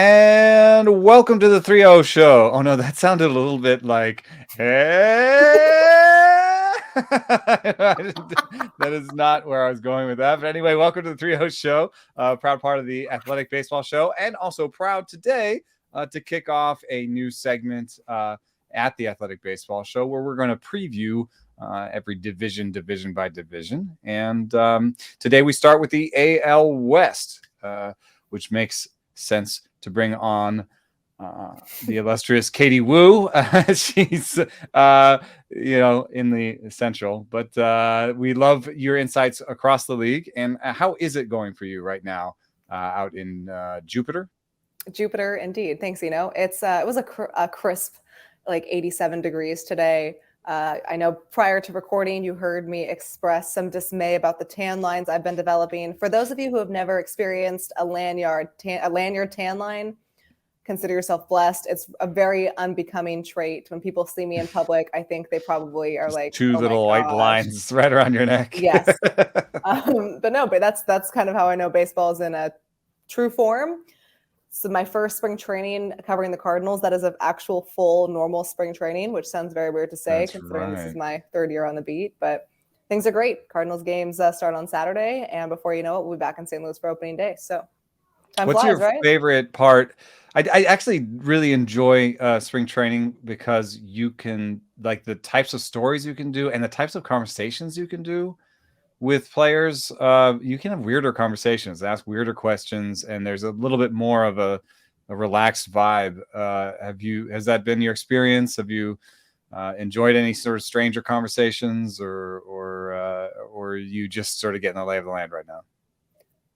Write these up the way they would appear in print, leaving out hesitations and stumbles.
And welcome to the 3-0 show. Oh no, that sounded a little bit like, hey. That is not where I was going with that. But anyway, welcome to the 3-0 show, proud part of the Athletic Baseball Show, and also proud today to kick off a new segment at the Athletic Baseball Show where we're going to preview every division by division. And today we start with the AL West, which makes sense to bring on the illustrious Katie Wu. She's, in the Central, but we love your insights across the league. And how is it going for you right now out in Jupiter? Jupiter, indeed. Thanks, it was a crisp, like 87 degrees today. I know prior to recording, you heard me express some dismay about the tan lines I've been developing. For those of you who have never experienced a lanyard tan line, consider yourself blessed. It's a very unbecoming trait. When people see me in public, I think they probably are like, two little white lines right around your neck. Yes. but that's kind of how I know baseball is in a true form. So my first spring training covering the Cardinals, that is an actual full normal spring training, which sounds very weird to say considering This is my third year on the beat, but things are great. Cardinals games start on Saturday, and before you know it, we'll be back in St. Louis for opening day. So what's your favorite part? I actually really enjoy spring training because you can, like, the types of stories you can do and the types of conversations you can do with players. You can have weirder conversations, ask weirder questions, and there's a little bit more of a relaxed vibe. Has that been your experience? Have you enjoyed any sort of stranger conversations, or you just sort of getting the lay of the land right now?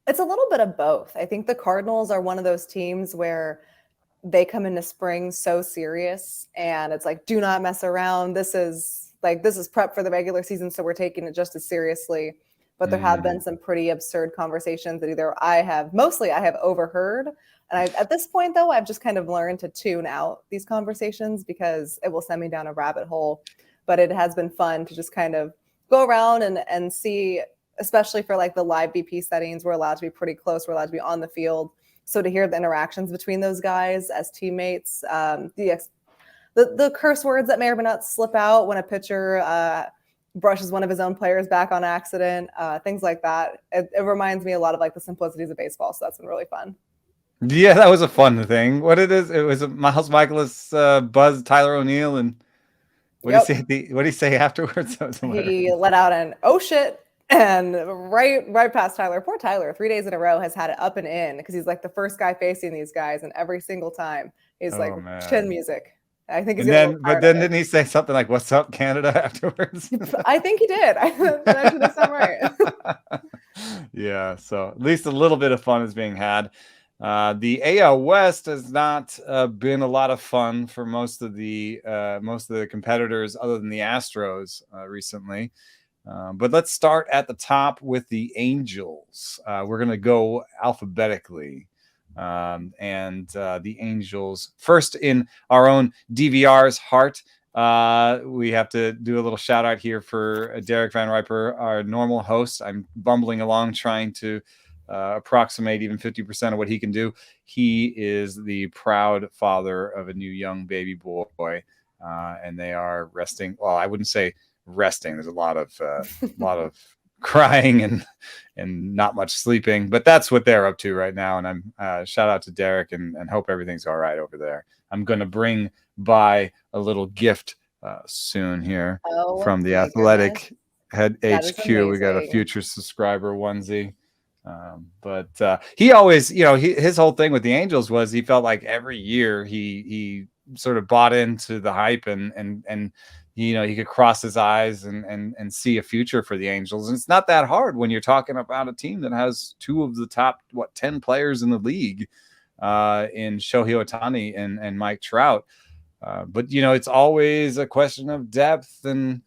It's a little bit of both. I think the Cardinals are one of those teams where they come into spring so serious, and it's like, do not mess around. This is prep for the regular season, so we're taking it just as seriously. But there have been some pretty absurd conversations that either I have overheard. And at this point, though, I've just kind of learned to tune out these conversations because it will send me down a rabbit hole. But it has been fun to just kind of go around and see, especially for like the live BP settings, we're allowed to be pretty close. We're allowed to be on the field. So to hear the interactions between those guys as teammates, the curse words that may or may not slip out when a pitcher brushes one of his own players back on accident, things like that. It reminds me a lot of like the simplicities of baseball. So that's been really fun. Yeah, that was a fun thing. What it was Miles Michaelis, Buzz, Tyler O'Neill, and what did he say afterwards? He let out an "oh shit," and right past Tyler. Poor Tyler, 3 days in a row has had it up and in because he's like the first guy facing these guys, and every single time he's chin music. I think he's didn't he say something like "What's up, Canada" afterwards? I think he did. That actually does sound right. Yeah, so at least a little bit of fun is being had. The AL West has not been a lot of fun for most of the competitors, other than the Astros recently. But let's start at the top with the Angels. We're going to go alphabetically. And the Angels first in our own DVR's heart. We have to do a little shout out here for Derek Van Riper, our normal host. I'm bumbling along trying to approximate even 50% of what he can do. He is the proud father of a new young baby boy, and they are resting. Well, I wouldn't say resting. There's a lot of crying and not much sleeping, but that's what they're up to right now. And I'm shout out to Derek and hope everything's all right over there. I'm going to bring by a little gift soon here from the Athletic Head HQ. We got a future subscriber onesie. But he always, his whole thing with the Angels was he felt like every year he sort of bought into the hype and he could cross his eyes and see a future for the Angels. And it's not that hard when you're talking about a team that has two of the top 10 players in the league in Shohei Ohtani and Mike Trout. But it's always a question of depth and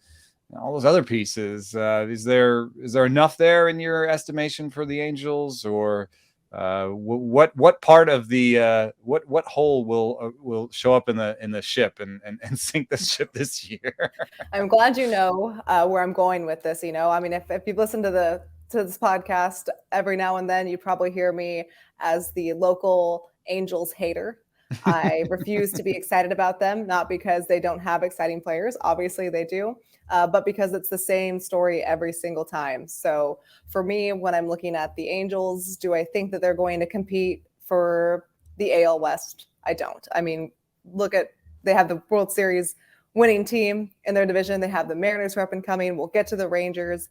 all those other pieces. Is there enough there in your estimation for the Angels, or what part of the what hole will show up in the ship and sink the ship this year? I'm glad you know where I'm going with this. I mean, if you've listened to this podcast every now and then, you probably hear me as the local Angels hater. I refuse to be excited about them, not because they don't have exciting players. Obviously, they do, but because it's the same story every single time. So for me, when I'm looking at the Angels, do I think that they're going to compete for the AL West? I don't. I mean, they have the World Series winning team in their division. They have the Mariners who are up and coming. We'll get to the Rangers.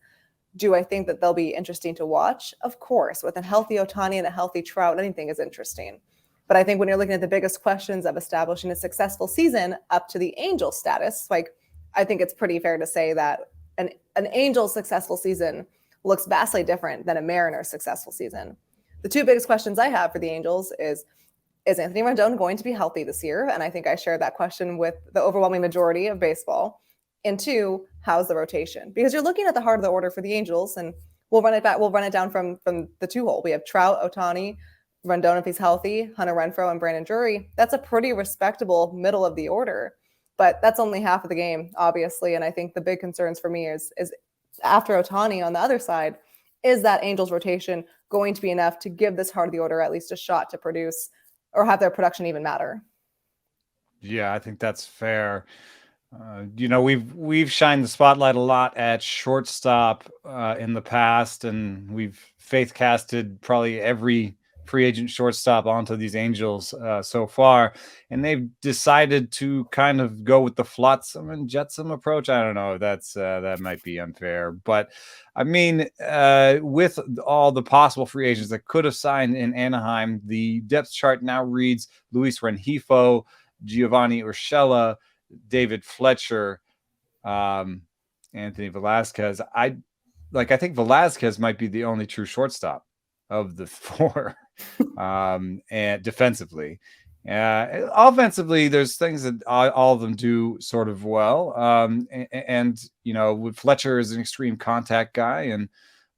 Do I think that they'll be interesting to watch? Of course. With a healthy Ohtani and a healthy Trout, anything is interesting. But I think when you're looking at the biggest questions of establishing a successful season up to the Angel status, like I think it's pretty fair to say that an Angel successful season looks vastly different than a Mariners successful season. The two biggest questions I have for the Angels is Anthony Rendon going to be healthy this year? And I think I shared that question with the overwhelming majority of baseball. And two, how's the rotation? Because you're looking at the heart of the order for the Angels, and we'll run it back. We'll run it down from the two hole. We have Trout, Ohtani, Rendon if he's healthy, Hunter Renfroe, and Brandon Drury. That's a pretty respectable middle of the order, but that's only half of the game, obviously. And I think the big concerns for me is after Ohtani on the other side, is that Angels rotation going to be enough to give this heart of the order at least a shot to produce or have their production even matter? Yeah, I think that's fair. We've shined the spotlight a lot at shortstop in the past, and we've faith casted probably every free agent shortstop onto these Angels so far, and they've decided to kind of go with the flotsam and jetsam approach. I don't know. That might be unfair, but I mean, with all the possible free agents that could have signed in Anaheim, the depth chart now reads Luis Rengifo, Giovanni Urshela, David Fletcher, Anthony Velasquez. I think Velasquez might be the only true shortstop of the four, and defensively. Offensively, there's things that all of them do sort of well. And with Fletcher is an extreme contact guy, and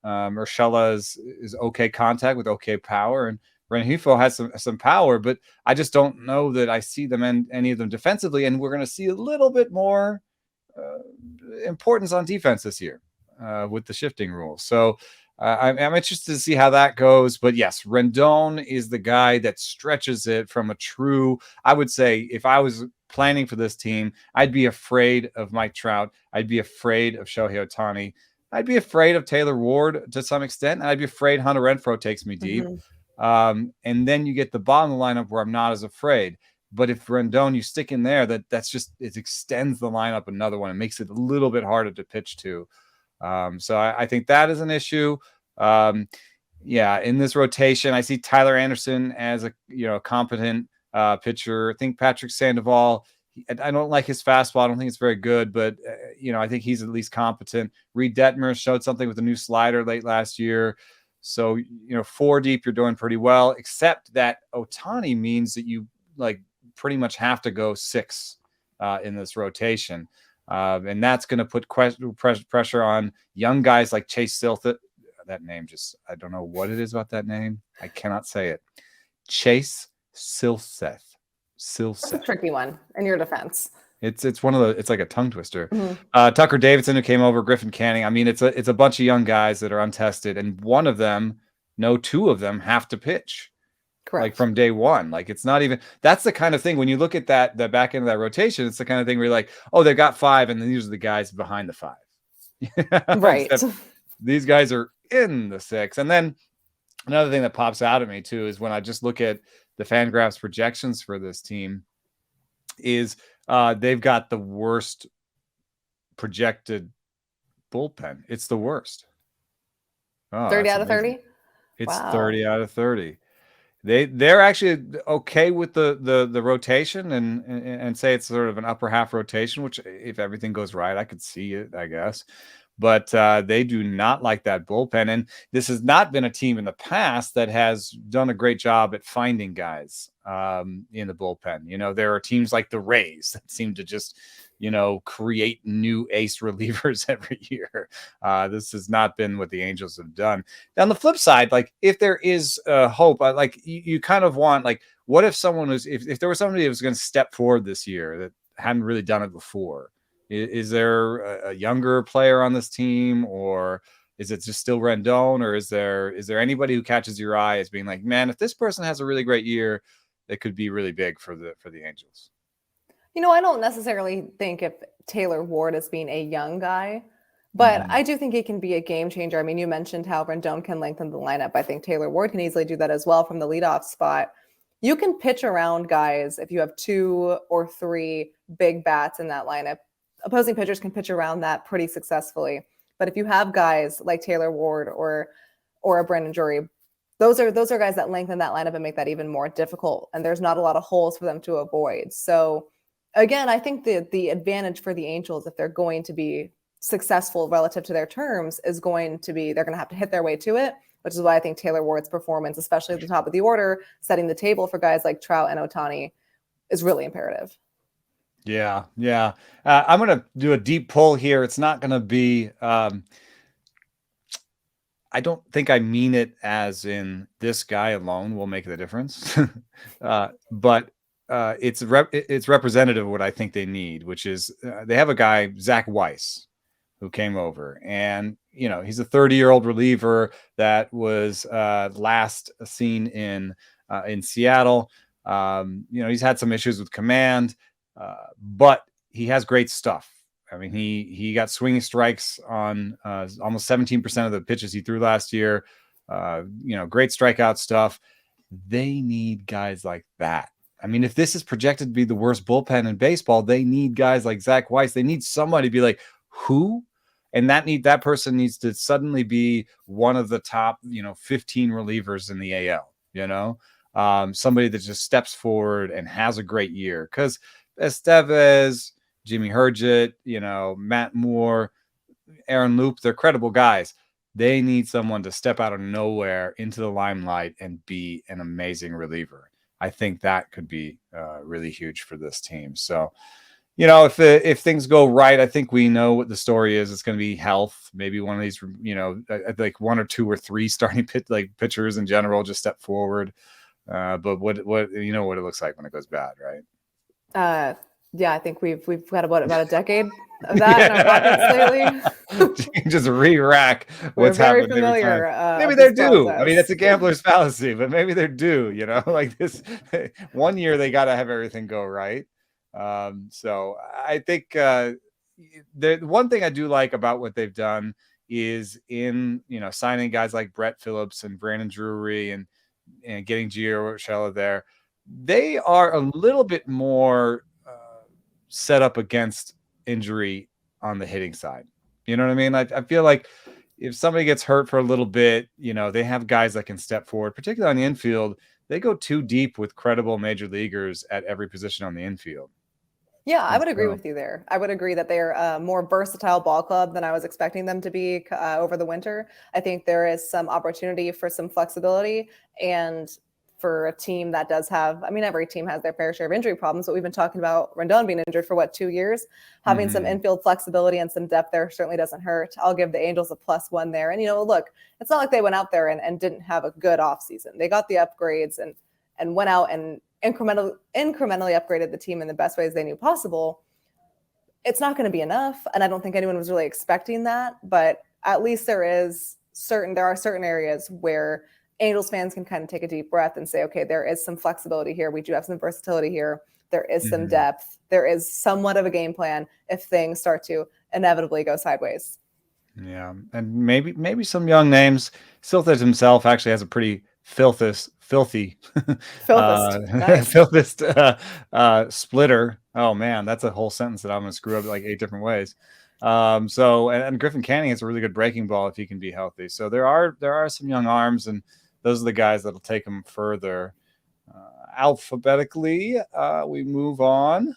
Urshela is okay contact with okay power, and Rengifo has some power, but I just don't know that I see them any of them defensively, and we're going to see a little bit more importance on defense this year with the shifting rules. So I'm interested to see how that goes. But yes, Rendon is the guy that stretches it from a true, I would say, if I was planning for this team, I'd be afraid of Mike Trout. I'd be afraid of Shohei Ohtani. I'd be afraid of Taylor Ward to some extent, and I'd be afraid Hunter Renfroe takes me deep. Mm-hmm. And then you get the bottom of the lineup where I'm not as afraid. But if Rendon, you stick in there, that's just, it extends the lineup another one. It makes it a little bit harder to pitch to. So I think that is an issue. In this rotation, I see Tyler Anderson as a competent pitcher. I think Patrick Sandoval, I don't like his fastball. I don't think it's very good, but I think he's at least competent. Reed Detmer showed something with a new slider late last year. So, 4 deep, you're doing pretty well, except that Ohtani means that you pretty much have to go 6 in this rotation. And that's going to put pressure on young guys like Chase Silthet. That name I don't know what it is about that name. I cannot say it. Chase Silseth. That's a tricky one in your defense. It's like a tongue twister. Mm-hmm. Tucker Davidson, who came over, Griffin Canning. I mean, it's a bunch of young guys that are untested, and two of them have to pitch. Correct. Like from day one. Like it's not even, that's the kind of thing when you look at the back end of that rotation, it's the kind of thing where you're like, oh, they've got 5, and then these are the guys behind the 5. Right. These guys are in the 6. And then another thing that pops out at me too is when I just look at the Fangraphs projections for this team is they've got the worst projected bullpen. It's the worst. 30 out of 30? It's wow. 30 out of 30. They're actually okay with the rotation and say it's sort of an upper half rotation, which if everything goes right, I could see it, I guess. But they do not like that bullpen. And this has not been a team in the past that has done a great job at finding guys in the bullpen. There are teams like the Rays that seem to just, create new ace relievers every year. This has not been what the Angels have done. On the flip side, if there is hope, you kind of want, what if someone was, if there was somebody that was going to step forward this year that hadn't really done it before? Is there a younger player on this team, or is it just still Rendon, or is there anybody who catches your eye as being like, man, if this person has a really great year, it could be really big for the Angels. I don't necessarily think if Taylor Ward is being a young guy, but Mm-hmm. I do think he can be a game changer. I mean, you mentioned how Rendon can lengthen the lineup. I think Taylor Ward can easily do that as well from the leadoff spot. You can pitch around guys if you have 2 or 3 big bats in that lineup. Opposing pitchers can pitch around that pretty successfully. But if you have guys like Taylor Ward or a Brandon Drury, those are guys that lengthen that lineup and make that even more difficult. And there's not a lot of holes for them to avoid. So again, I think the advantage for the Angels, if they're going to be successful relative to their terms, is going to be they're going to have to hit their way to it, which is why I think Taylor Ward's performance, especially at the top of the order, setting the table for guys like Trout and Ohtani, is really imperative. Yeah. I'm going to do a deep pull here. It's not going to be I don't think I mean it as in this guy alone will make the difference, but it's representative of what I think they need, which is they have a guy, Zach Weiss, who came over, and he's a 30-year-old reliever that was last seen in Seattle. He's had some issues with command, but he has great stuff. I mean, he got swinging strikes on almost 17% of the pitches he threw last year. Great strikeout stuff. They need guys like that. I mean, if this is projected to be the worst bullpen in baseball, they need guys like Zach Weiss. They need somebody to be like, who? And that person needs to suddenly be one of the top, 15 relievers in the AL, somebody that just steps forward and has a great year. Because Estevez, Jimmy Herget, Matt Moore, Aaron Loop, they're credible guys. They need someone to step out of nowhere into the limelight and be an amazing reliever. I think that could be really huge for this team. So, if things go right, I think we know what the story is. It's going to be health. Maybe one of these, like 1 or 2 or 3 starting pitchers in general just step forward. But what it looks like when it goes bad, right? Yeah, I think we've got about a decade of that in our pockets lately. Just re-rack what's very happened familiar. Maybe they're due. I mean, it's a gambler's fallacy, but maybe they're due. Like this one year they got to have everything go right. So I think the one thing I do like about what they've done is in signing guys like Brett Phillips and Brandon Drury and getting Gio Urshela there. They are a little bit more set up against injury on the hitting side. You know what I mean? I feel like if somebody gets hurt for a little bit, they have guys that can step forward, particularly on the infield. They go too deep with credible major leaguers at every position on the infield. Yeah, I would agree with you there. I would agree that they're a more versatile ball club than I was expecting them to be over the winter. I think there is some opportunity for some flexibility, and for a team that does have, I mean, every team has their fair share of injury problems, but we've been talking about Rendon being injured for 2 years. Having some infield flexibility and some depth there certainly doesn't hurt. I'll give the Angels a +1 there. And, look, it's not like they went out there and didn't have a good offseason. They got the upgrades and went out and incrementally upgraded the team in the best ways they knew possible. It's not going to be enough, and I don't think anyone was really expecting that, but at least there are certain areas where Angels fans can kind of take a deep breath and say, okay, there is some flexibility here. We do have some versatility here. There is some depth. There is somewhat of a game plan if things start to inevitably go sideways. Yeah, and maybe some young names. Silthus himself actually has a pretty filthy splitter. Oh man, that's a whole sentence that I'm going to screw up like 8 different ways. And Griffin Canning has a really good breaking ball if he can be healthy. So there are some young arms, and those are the guys that'll take them further. Alphabetically, we move on.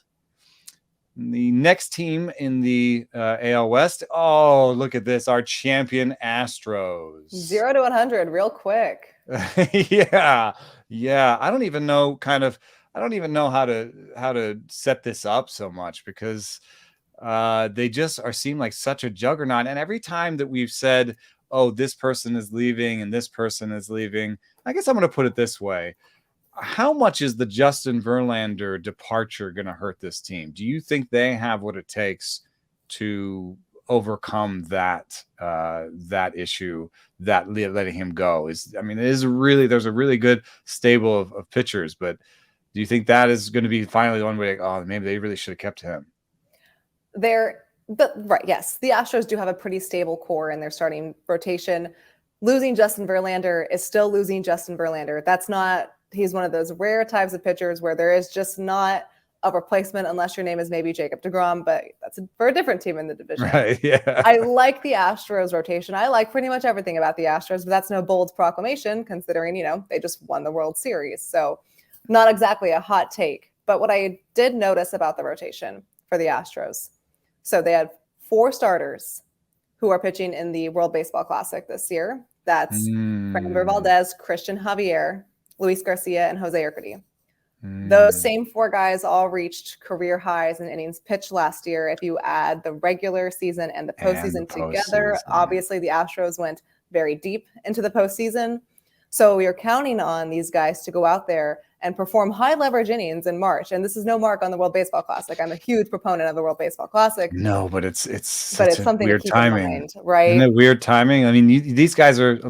The next team in the AL West. Oh, look at this. Our champion Astros. 0 to 100 real quick. Yeah. I don't even know how to set this up so much, because they just seem like such a juggernaut. And every time that we've said, oh, this person is leaving and this person is leaving, I guess I'm going to put it this way. How much is the Justin Verlander departure going to hurt this team? Do you think they have what it takes to overcome that issue, that letting him go? There's a really good stable of pitchers, but Do you think that is going to be finally the one way? Like, oh, maybe they really should have kept him. Right, yes, the Astros do have a pretty stable core in their starting rotation. Losing Justin Verlander is still losing Justin Verlander. He's one of those rare types of pitchers where there is just not a replacement unless your name is maybe Jacob deGrom, but that's for a different team in the division. Right, yeah. I like the Astros rotation. I like pretty much everything about the Astros, but that's no bold proclamation considering, they just won the World Series. So not exactly a hot take. But what I did notice about the rotation for the Astros, so they had 4 starters who are pitching in the World Baseball Classic this year. That's Framber Valdez, Christian Javier, Luis Garcia, and Jose Urquidy. Those same 4 guys all reached career highs in innings pitched last year. If you add the regular season and the postseason together, obviously the Astros went very deep into the postseason. So we are counting on these guys to go out there and perform high leverage innings in March. And this is no mark on the World Baseball Classic. I'm a huge proponent of the World Baseball Classic. No, but it's something weird to keep timing. In mind, right? Isn't it weird timing? I mean,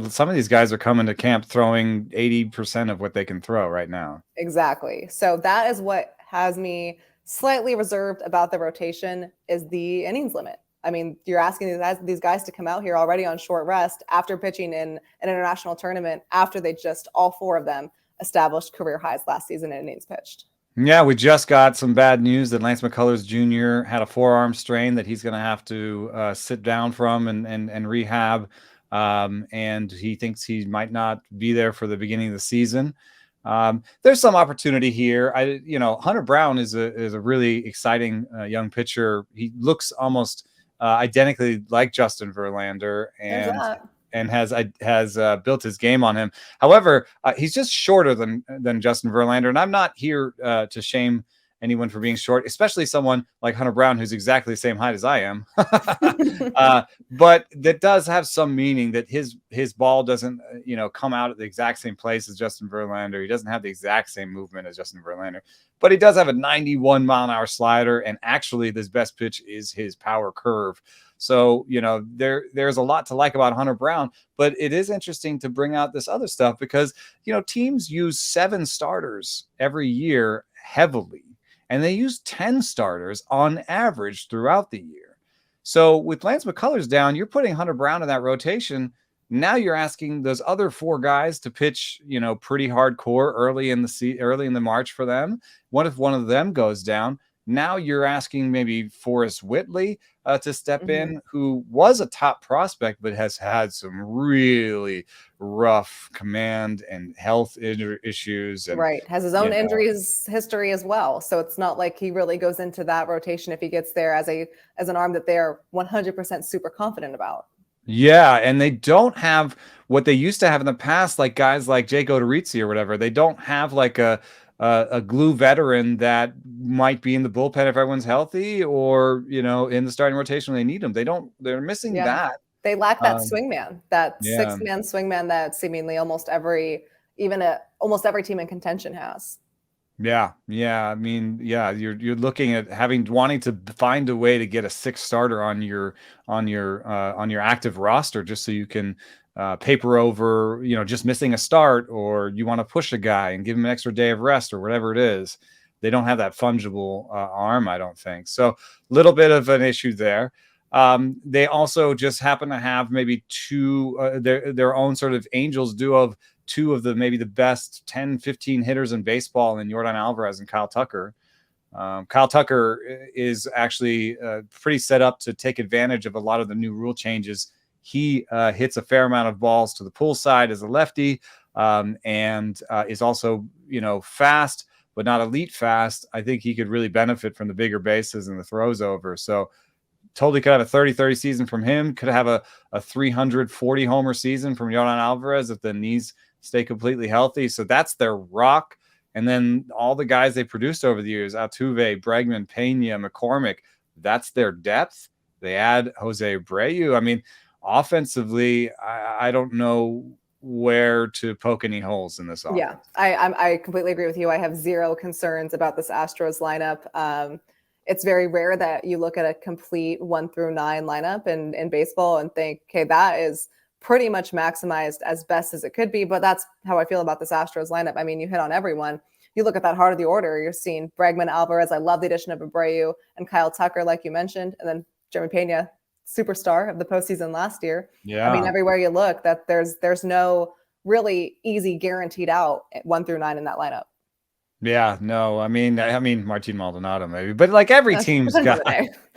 some of these guys are coming to camp throwing 80% of what they can throw right now. Exactly. So that is what has me slightly reserved about the rotation is the innings limit. I mean, you're asking these guys to come out here already on short rest after pitching in an international tournament after they just, all 4 of them, established career highs last season in innings pitched. Yeah, we just got some bad news that Lance McCullers Jr. had a forearm strain that he's going to have to sit down from and rehab. And he thinks he might not be there for the beginning of the season. There's some opportunity here. Hunter Brown is a really exciting young pitcher. He looks almost identically like Justin Verlander and has built his game on him. However, he's just shorter than Justin Verlander, and I'm not here to shame anyone for being short, especially someone like Hunter Brown, who's exactly the same height as I am. But that does have some meaning that his ball doesn't, come out at the exact same place as Justin Verlander. He doesn't have the exact same movement as Justin Verlander, but he does have a 91 mile an hour slider. And actually this best pitch is his power curve. So, there's a lot to like about Hunter Brown, but it is interesting to bring out this other stuff because, teams use 7 starters every year heavily. And they use 10 starters on average throughout the year. So with Lance McCullers down, you're putting Hunter Brown in that rotation. Now you're asking those other 4 guys to pitch, pretty hardcore early in the March for them. What if one of them goes down? Now you're asking maybe Forrest Whitley to step in, who was a top prospect, but has had some really rough command and health issues. And, right. Has his own injuries history as well. So it's not like he really goes into that rotation if he gets there as an arm that they're 100% super confident about. Yeah, and they don't have what they used to have in the past, like guys like Jake Odorizzi or whatever. They don't have like a glue veteran that might be in the bullpen if everyone's healthy or, in the starting rotation when they need them. They're missing that. They lack that swingman, that 6-man swingman that seemingly almost every team in contention has. Yeah. I mean, you're looking at wanting to find a way to get a 6th starter on your active roster just so you can paper over, just missing a start, or you want to push a guy and give him an extra day of rest or whatever it is. They don't have that fungible arm, I don't think. So a little bit of an issue there. They also just happen to have maybe 2 their own sort of Angels duo of 2 of maybe the best 10, 15 hitters in baseball in Yordan Alvarez and Kyle Tucker. Kyle Tucker is actually pretty set up to take advantage of a lot of the new rule changes. He hits a fair amount of balls to the pull side as a lefty, and is also, fast, but not elite fast. I think he could really benefit from the bigger bases and the throws over. So totally could have a 30-30 season from him. Could have a 340 homer season from Yordan Alvarez if the knees stay completely healthy. So that's their rock. And then all the guys they produced over the years, Altuve, Bregman, Pena, McCormick, that's their depth. They add Jose Abreu. I mean, offensively, I don't know where to poke any holes in this offense. Yeah, I completely agree with you. I have 0 concerns about this Astros lineup. It's very rare that you look at a complete 1 through 9 lineup in baseball and think, okay, that is pretty much maximized as best as it could be. But that's how I feel about this Astros lineup. I mean, you hit on everyone. you look at that heart of the order, you're seeing Bregman, Alvarez. I love the addition of Abreu and Kyle Tucker, like you mentioned, and then Jeremy Pena, superstar of the postseason last year. I mean, Yeah. everywhere you look, that there's no really easy guaranteed out 1 through 9 in that lineup. Yeah, no, I mean Martin Maldonado maybe, but like every team's got.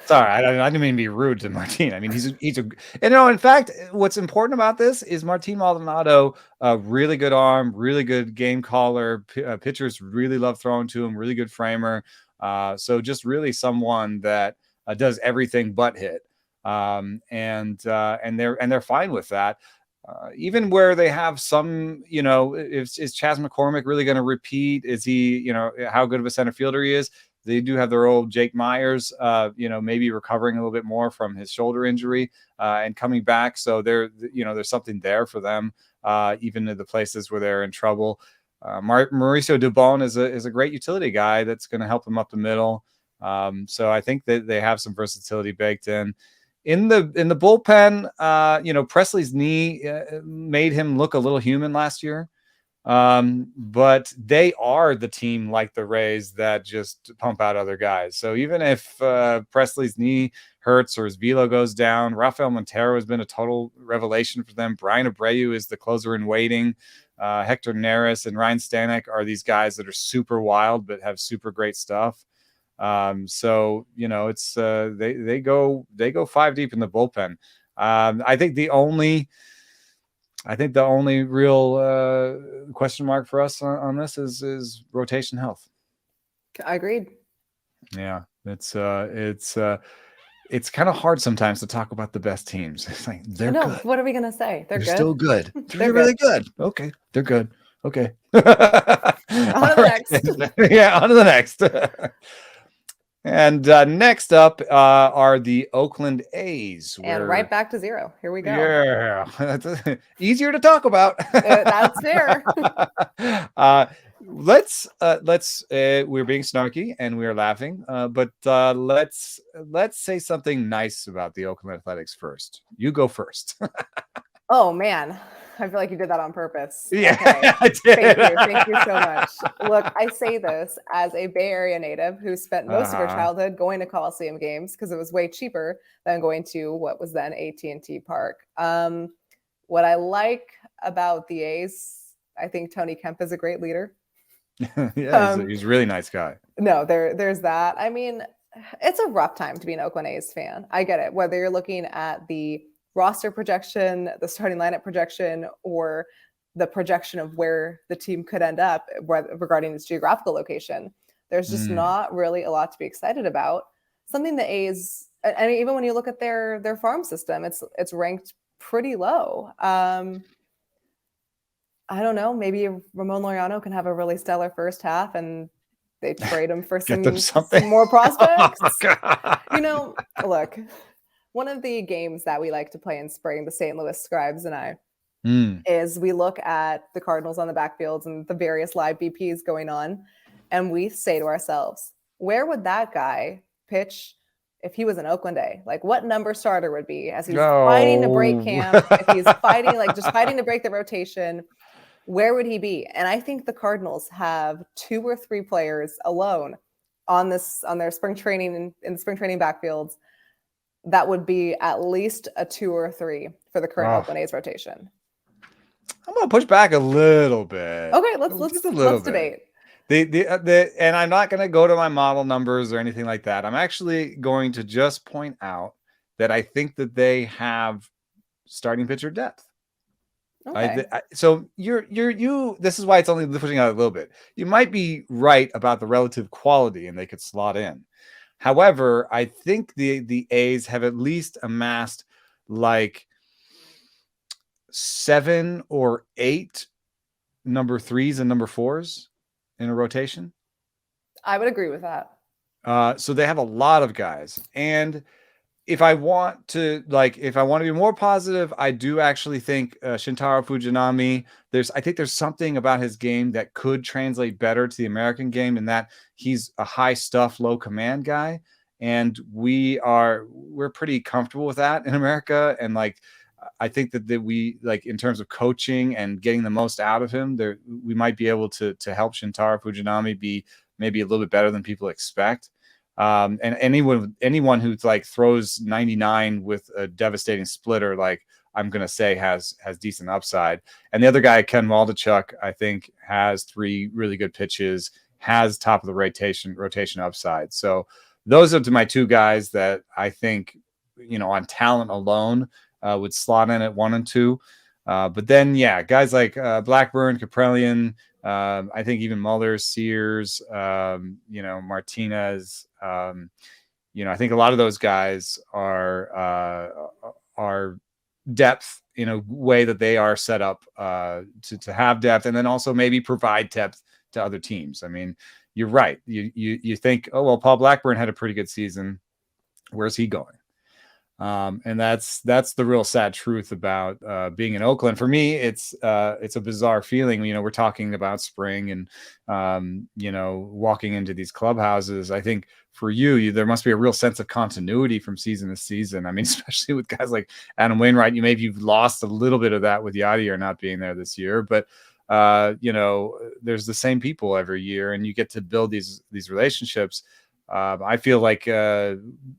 Sorry, I didn't mean to be rude to Martin. I mean he's a in fact, what's important about this is Martin Maldonado, really good arm, really good game caller. Pitchers really love throwing to him, really good framer. So just really someone that does everything but hit. And they're fine with that. Even where they have some, is Chas McCormick really going to repeat? Is he, how good of a center fielder he is? They do have their old Jake Myers, maybe recovering a little bit more from his shoulder injury and coming back. So there's something there for them, even in the places where they're in trouble. Mauricio Dubon is a great utility guy that's going to help them up the middle. So I think that they have some versatility baked in. In the bullpen, Presley's knee made him look a little human last year. But they are the team like the Rays that just pump out other guys. So even if Presley's knee hurts or his velo goes down, Rafael Montero has been a total revelation for them. Brian Abreu is the closer in waiting. Hector Neris and Ryan Stanek are these guys that are super wild but have super great stuff. So it's they go 5 deep in the bullpen. I think the only real question mark for us on this is rotation health. I agreed. Yeah, it's kind of hard sometimes to talk about the best teams. It's like they're good. What are we gonna say? They're good. Still good. They're really good. Okay, they're good. Okay. On to the next. Yeah, on to the next. And next up are the Oakland A's. And right back to 0. Here we go. Yeah, easier to talk about. That's fair. Let's we're being snarky and we're laughing, but let's say something nice about the Oakland Athletics first. You go first. Oh man, I feel like you did that on purpose. Yeah, okay. I did. Thank you so much. Look, I say this as a Bay Area native who spent most of her childhood going to Coliseum games because it was way cheaper than going to what was then AT&T Park. What I like about the A's, I think Tony Kemp is a great leader. Yeah, he's a really nice guy. No, there's that. I mean, it's a rough time to be an Oakland A's fan. I get it. Whether you're looking at the roster projection, the starting lineup projection, or the projection of where the team could end up regarding its geographical location, there's just not really a lot to be excited about. Something the A's, and even when you look at their farm system, it's ranked pretty low. I don't know. Maybe Ramon Laureano can have a really stellar first half, and they trade him for some more prospects. Oh, look. One of the games that we like to play in spring, the St. Louis Scribes and I, is we look at the Cardinals on the backfields and the various live BPs going on, and we say to ourselves, where would that guy pitch if he was an Oakland A? Like, what number starter would be as he's fighting to break camp, if he's fighting to break the rotation, where would he be? And I think the Cardinals have 2 or 3 players alone on their spring training in the spring training backfields that would be at least a 2 or 3 for the current Oakland A's rotation. I'm gonna push back a little bit. Okay, let's debate. And I'm not gonna go to my model numbers or anything like that. I'm actually going to just point out that I think that they have starting pitcher depth. Okay. So you this is why it's only pushing out a little bit. You might be right about the relative quality and they could slot in. However, I think the A's have at least amassed like 7 or 8 number 3s and number 4s in a rotation. I would agree with that. So they have a lot of guys. And if I want to be more positive, I do actually think Shintaro Fujinami, I think there's something about his game that could translate better to the American game, in that he's a high stuff, low command guy. And we're pretty comfortable with that in America. And I think that we, like, in terms of coaching and getting the most out of him, there we might be able to help Shintaro Fujinami be maybe a little bit better than people expect. And anyone who like throws 99 with a devastating splitter, like, I'm gonna say has decent upside. And the other guy, Ken Waldachuk, I think has 3 really good pitches, has top of the rotation upside. So those are my 2 guys that I think, on talent alone, would slot in at 1 and 2. But then, yeah, guys like Blackburn, Kaprelian, I think even Muller, Sears, Martinez. I think a lot of those guys are depth in a way that they are set up to have depth, and then also maybe provide depth to other teams. I mean, you're right. You think, oh well, Paul Blackburn had a pretty good season. Where's he going? And that's the real sad truth about being in Oakland. For me, it's a bizarre feeling. We're talking about spring and walking into these clubhouses. I think for you, there must be a real sense of continuity from season to season. I mean, especially with guys like Adam Wainwright, maybe you've lost a little bit of that with Yadier not being there this year, but there's the same people every year, and you get to build these relationships. I feel like,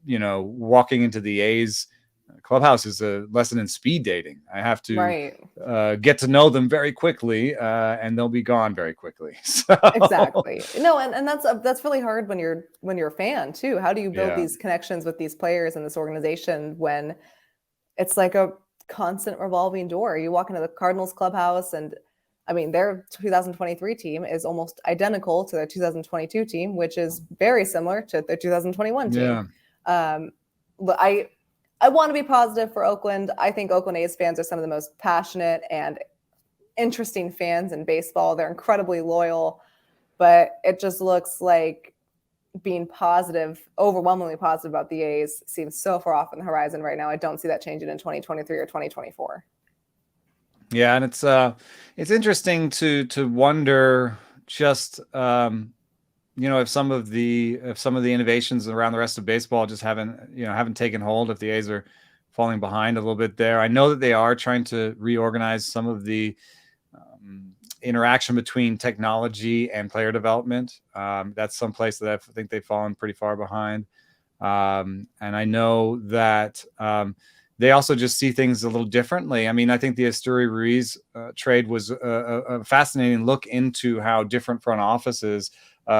walking into the A's clubhouse is a lesson in speed dating. I have to get to know them very quickly, and they'll be gone very quickly. So. Exactly. No, and that's really hard when you're a fan too. How do you build these connections with these players in this organization when it's like a constant revolving door? You walk into the Cardinals clubhouse, and I mean, their 2023 team is almost identical to their 2022 team, which is very similar to their 2021 team. I want to be positive for Oakland. I think Oakland A's fans are some of the most passionate and interesting fans in baseball. They're incredibly loyal, but it just looks like being positive, overwhelmingly positive about the A's seems so far off on the horizon right now. I don't see that changing in 2023 or 2024. Yeah, and it's interesting to wonder just if some of the innovations around the rest of baseball just haven't taken hold, if the A's are falling behind a little bit there. I know that they are trying to reorganize some of the interaction between technology and player development. That's some place that I think they've fallen pretty far behind. And I know that they also just see things a little differently. I mean, I think the Asturi Ruiz trade was a fascinating look into how different front offices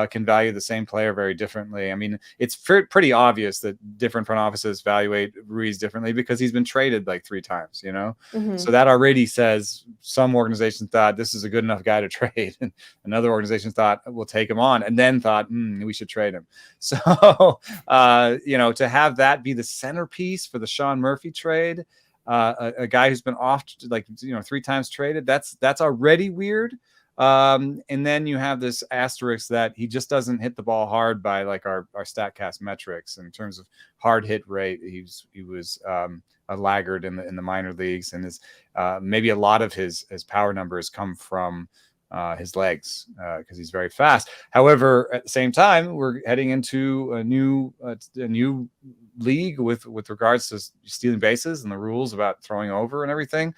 can value the same player very differently. I mean, it's pretty obvious that different front offices evaluate Ruiz differently because he's been traded like 3 times, Mm-hmm. So that already says some organizations thought this is a good enough guy to trade, and another organization thought we'll take him on, and then thought we should trade him. So to have that be the centerpiece for the Sean Murphy trade, a guy who's been off 3 times traded, that's already weird. And then you have this asterisk that he just doesn't hit the ball hard by like our StatCast metrics in terms of hard hit rate. He was a laggard in the minor leagues, and his maybe a lot of his power numbers come from his legs because he's very fast. However, at the same time, we're heading into a new league with regards to stealing bases and the rules about throwing over and everything.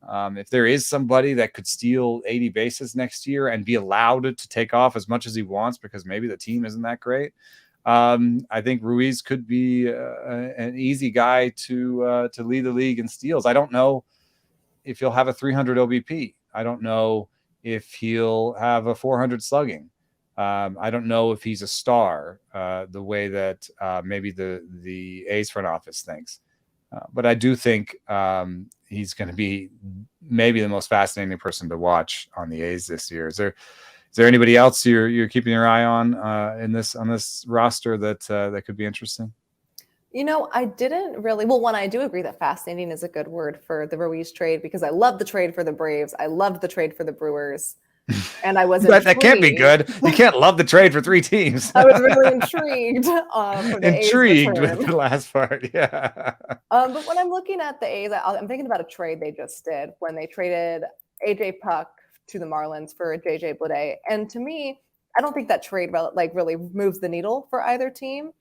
If there is somebody that could steal 80 bases next year and be allowed to take off as much as he wants because maybe the team isn't that great, I think Ruiz could be an easy guy to lead the league in steals. I don't know if he'll have a 300 OBP. I don't know if he'll have a 400 slugging. I don't know if he's a star the way that maybe the A's front office thinks. But I do think he's going to be maybe the most fascinating person to watch on the A's this year. Is there anybody else you're keeping your eye on on this roster that could be interesting? I didn't really. Well, one, I do agree that fascinating is a good word for the Ruiz trade because I love the trade for the Braves. I loved the trade for the Brewers. And I was that can't be good. You can't love the trade for 3 teams. I was really intrigued for the intrigued A's with the last part. Yeah. But when I'm looking at the A's, I'm thinking about a trade they just did when they traded AJ Puck to the Marlins for JJ Bleday. And to me, I don't think that trade really moves the needle for either team.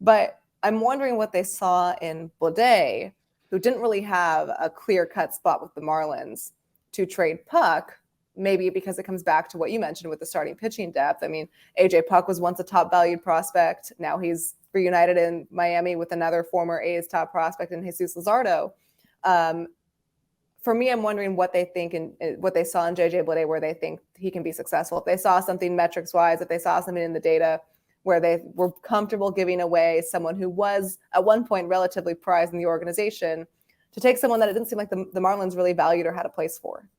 But I'm wondering what they saw in Bleday, who didn't really have a clear-cut spot with the Marlins, to trade Puck, maybe because it comes back to what you mentioned with the starting pitching depth. I mean, AJ Puck was once a top valued prospect. Now he's reunited in Miami with another former A's top prospect in Jesus Luzardo. For me, I'm wondering what they think and what they saw in JJ Bleday, where they think he can be successful. If they saw something metrics wise, if they saw something in the data where they were comfortable giving away someone who was at one point relatively prized in the organization to take someone that it didn't seem like the Marlins really valued or had a place for.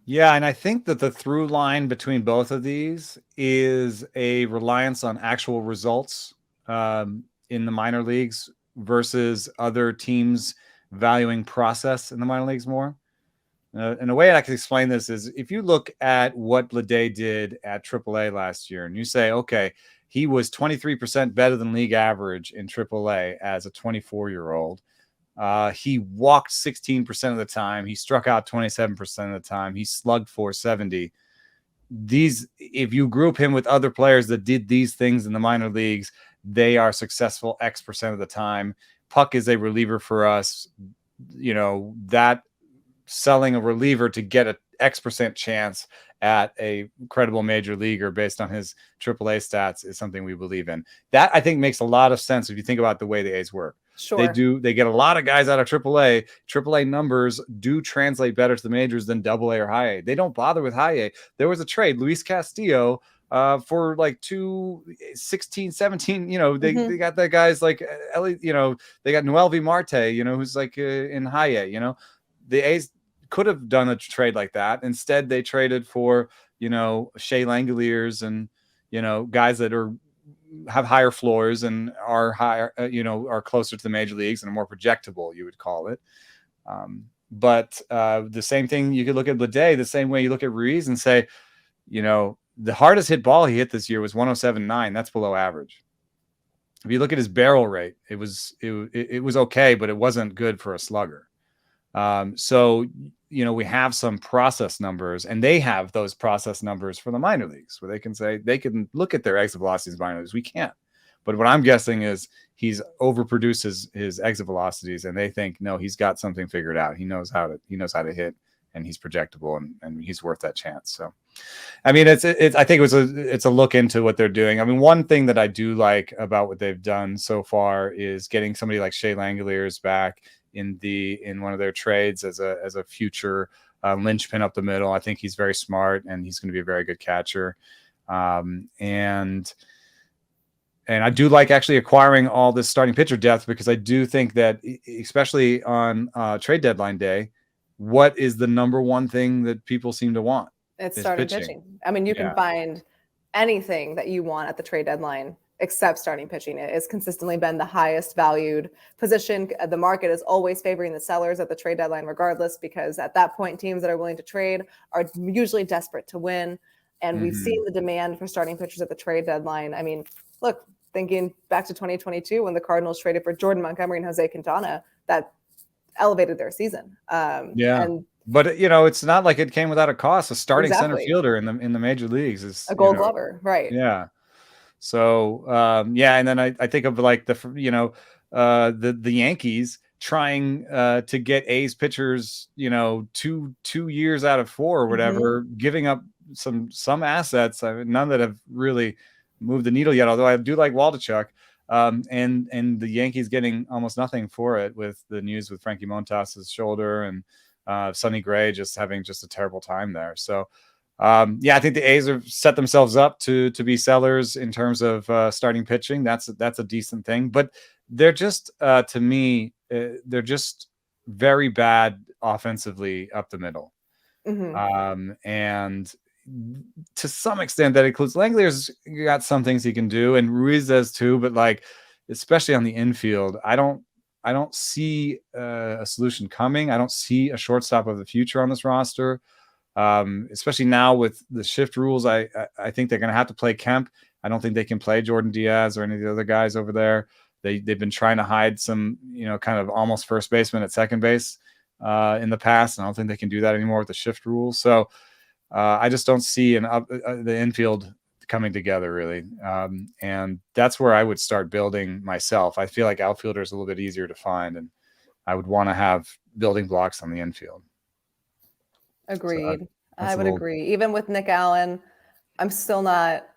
Yeah, and I think that the through line between both of these is a reliance on actual results in the minor leagues versus other teams valuing process in the minor leagues more. And the way I can explain this is if you look at what Bleday did at AAA last year and you say, okay, he was 23% better than league average in AAA as a 24-year-old. He walked 16% of the time. He struck out 27% of the time. He slugged 470. If you group him with other players that did these things in the minor leagues, they are successful X% of the time. Puck is a reliever for us. That selling a reliever to get a X% chance at a credible major leaguer based on his AAA stats is something we believe in. That I think makes a lot of sense if you think about the way the A's work. Sure. They get a lot of guys out of AAA. AAA numbers do translate better to the majors than AA or high A. They don't bother with high A. There was a trade, Luis Castillo, for like 216, 17, they got that guys like Ellie, they got Noelvi Marte, who's like in high A, the A's could have done a trade like that. Instead, they traded for, Shea Langoliers and, guys that have higher floors and are higher, are closer to the major leagues and are more projectable, you would call it. But the same thing, you could look at Bleday the same way you look at Ruiz and say, the hardest hit ball he hit this year was 107.9. That's below average. If you look at his barrel rate, it was okay, but it wasn't good for a slugger. So, we have some process numbers, and they have those process numbers for the minor leagues where they can look at their exit velocities in minor leagues. We can't. But what I'm guessing is he's overproduced his exit velocities, and they think, no, he's got something figured out. He knows how to hit, and he's projectable, and he's worth that chance. So, I mean, I think it's a look into what they're doing. I mean, one thing that I do like about what they've done so far is getting somebody like Shea Langoliers back in one of their trades as a future linchpin up the middle. I think he's very smart, and he's going to be a very good catcher. And I do like actually acquiring all this starting pitcher depth, because I do think that, especially on trade deadline day, what is the number one thing that people seem to want? It's starting pitching. I mean, you can find anything that you want at the trade deadline except starting pitching. It has consistently been the highest valued position. The market is always favoring the sellers at the trade deadline regardless, because at that point, teams that are willing to trade are usually desperate to win. And we've seen the demand for starting pitchers at the trade deadline. I mean, look, thinking back to 2022 when the Cardinals traded for Jordan Montgomery and Jose Quintana, that elevated their season. But it's not like it came without a cost. A starting center fielder in the major leagues is a Gold Glover, right? Yeah. So and then I think of like the Yankees trying to get A's pitchers, 2 years out of 4 or whatever, giving up some assets. None that have really moved the needle yet, although I do like Waldichuk. And the Yankees getting almost nothing for it, with the news with Frankie Montas's shoulder and Sonny Gray just having a terrible time there. So I think the A's have set themselves up to be sellers in terms of starting pitching. That's a decent thing, but they're just to me they're just very bad offensively up the middle. And to some extent that includes Langolier's got some things he can do, and Ruiz does too, but like especially on the infield, I don't see a solution coming. I don't see a shortstop of the future on this roster. Especially now with the shift rules, I think they're going to have to play Kemp. I don't think they can play Jordan Diaz or any of the other guys over there. They've been trying to hide some, kind of almost first baseman at second base in the past, and I don't think they can do that anymore with the shift rules. So I just don't see the infield coming together really, and that's where I would start building myself. I feel like outfielder is a little bit easier to find, and I would want to have building blocks on the infield. Agreed. So I would agree. Even with Nick Allen, I'm still not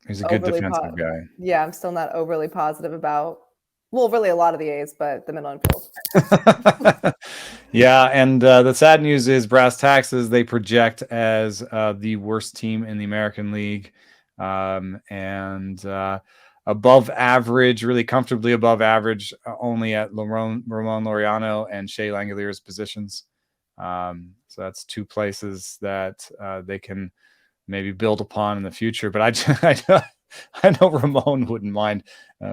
he's a good overly defensive guy. Yeah, I'm still not overly positive about, well, really a lot of the A's, but the middle infield. Yeah, and the sad news is brass taxes, they project as the worst team in the American League, and above average, really comfortably above average, only at Ramon Laureano and Shea Langoliers positions. So that's two places that they can maybe build upon in the future. But I know Ramon wouldn't mind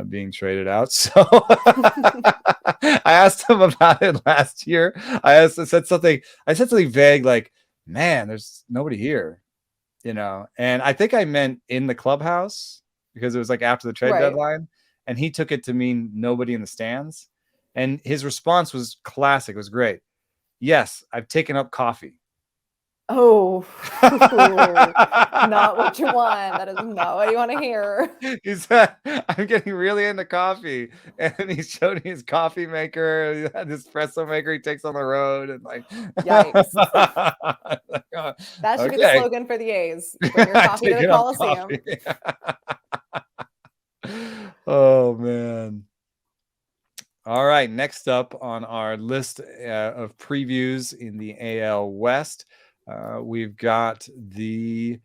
being traded out. So I asked him about it last year. I said something vague like, "Man, there's nobody here," And I think I meant in the clubhouse because it was like after the trade deadline, and he took it to mean nobody in the stands. And his response was classic. It was great. Yes, I've taken up coffee. Oh, not what you want. That is not what you want to hear. He said, I'm getting really into coffee. And he showed me his coffee maker, this espresso maker he takes on the road. And like, yikes. That should be the slogan for the A's. Bring your coffee to the Coliseum. Oh, man. All right. Next up on our list of previews in the AL West, we've got the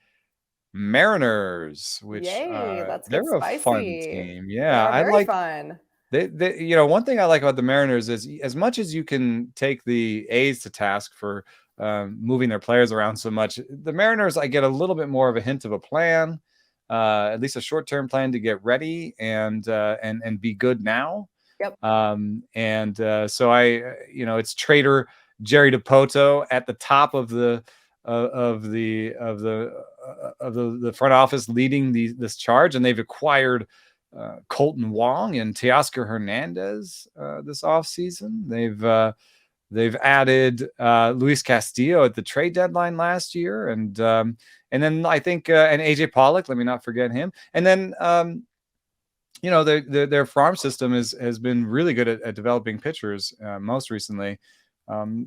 Mariners, which they're a fun team. Yeah, I like fun. They one thing I like about the Mariners is as much as you can take the A's to task for moving their players around so much, the Mariners, I get a little bit more of a hint of a plan, at least a short-term plan to get ready and be good now. Yep. So it's trader Jerry DiPoto at the top of the front office leading this charge, and they've acquired Colton Wong and Teoscar Hernandez this offseason. They've added Luis Castillo at the trade deadline last year, and then I think and AJ Pollock. Let me not forget him. And then their farm system has been really good at developing pitchers. Most recently,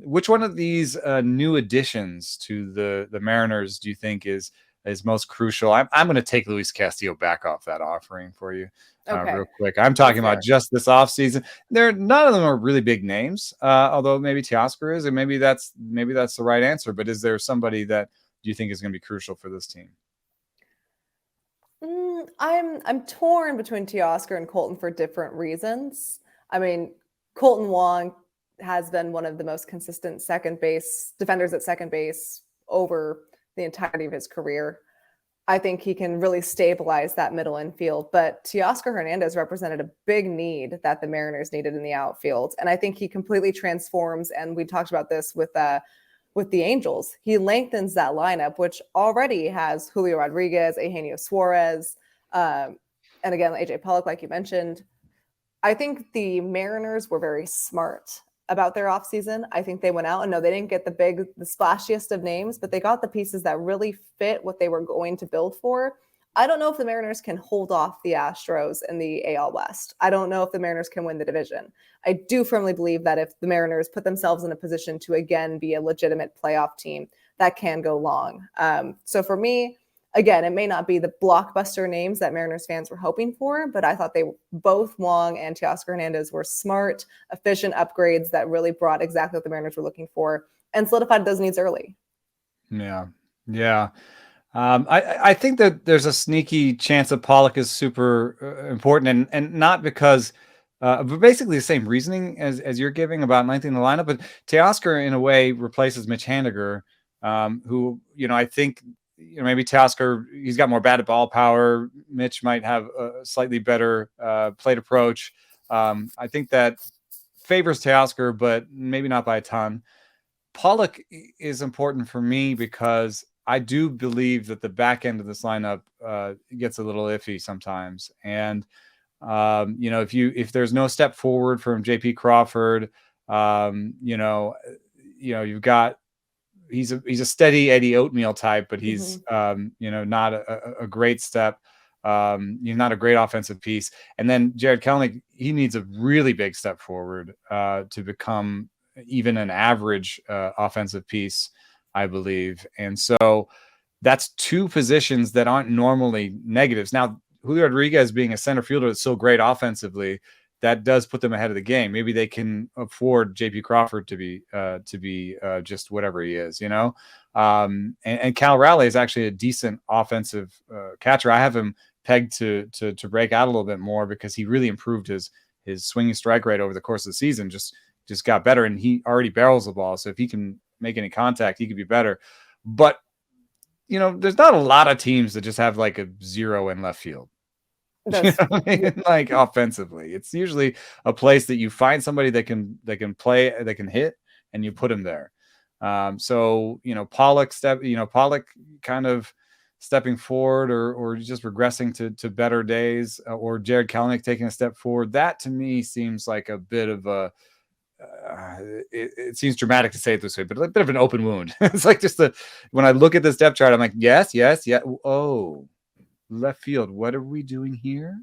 which one of these new additions to the Mariners do you think is most crucial? I'm going to take Luis Castillo back off that offering for you real quick. I'm talking about just this offseason. None of them are really big names, although maybe Teoscar is, and maybe that's the right answer. But is there somebody that do you think is going to be crucial for this team? I'm torn between Teoscar and Colton for different reasons. I mean, Colton Wong has been one of the most consistent defenders at second base over the entirety of his career. I think he can really stabilize that middle infield, but Teoscar Hernandez represented a big need that the Mariners needed in the outfield. And I think he completely transforms. And we talked about this with the Angels. He lengthens that lineup, which already has Julio Rodriguez, Eugenio Suarez, and again, AJ Pollock, like you mentioned. I think the Mariners were very smart about their offseason. I think they went out and no, they didn't get the splashiest of names, but they got the pieces that really fit what they were going to build for. I don't know if the Mariners can hold off the Astros in the AL West. I don't know if the Mariners can win the division. I do firmly believe that if the Mariners put themselves in a position to again be a legitimate playoff team, that can go long. So for me, again, it may not be the blockbuster names that Mariners fans were hoping for, but I thought both Wong and Teoscar Hernandez were smart, efficient upgrades that really brought exactly what the Mariners were looking for and solidified those needs early. Yeah. I think that there's a sneaky chance that Pollock is super important, and not because, but basically the same reasoning as you're giving about lengthening the lineup. But Teoscar, in a way, replaces Mitch Haniger, who I think maybe Teoscar, he's got more batted ball power. Mitch might have a slightly better plate approach. I think that favors Teoscar, but maybe not by a ton. Pollock is important for me because I do believe that the back end of this lineup gets a little iffy sometimes. And, if there's no step forward from JP Crawford, you've got, he's a steady Eddie Oatmeal type, but he's, not a great step. You're not a great offensive piece. And then Jared Kelenic, he needs a really big step forward to become even an average offensive piece, I believe. And so that's two positions that aren't normally negatives. Now, Julio Rodriguez being a center fielder that's so great offensively, that does put them ahead of the game. Maybe they can afford J.P. Crawford to be just whatever he is, you know. And Cal Raleigh is actually a decent offensive catcher. I have him pegged to break out a little bit more because he really improved his swinging strike rate over the course of the season. Just got better, and he already barrels the ball. So if he can make any contact, he could be better. But you know, there's not a lot of teams that just have like a 0 in left field. You know what I mean? Like offensively, it's usually a place that you find somebody that can play, that can hit, and you put him there. So you know, Pollock kind of stepping forward or just regressing to better days, or Jared Kelenic taking a step forward. That to me seems like a bit of a it seems dramatic to say it this way, but a bit of an open wound. It's like when I look at this depth chart, I'm like, yes. Oh, left field. What are we doing here?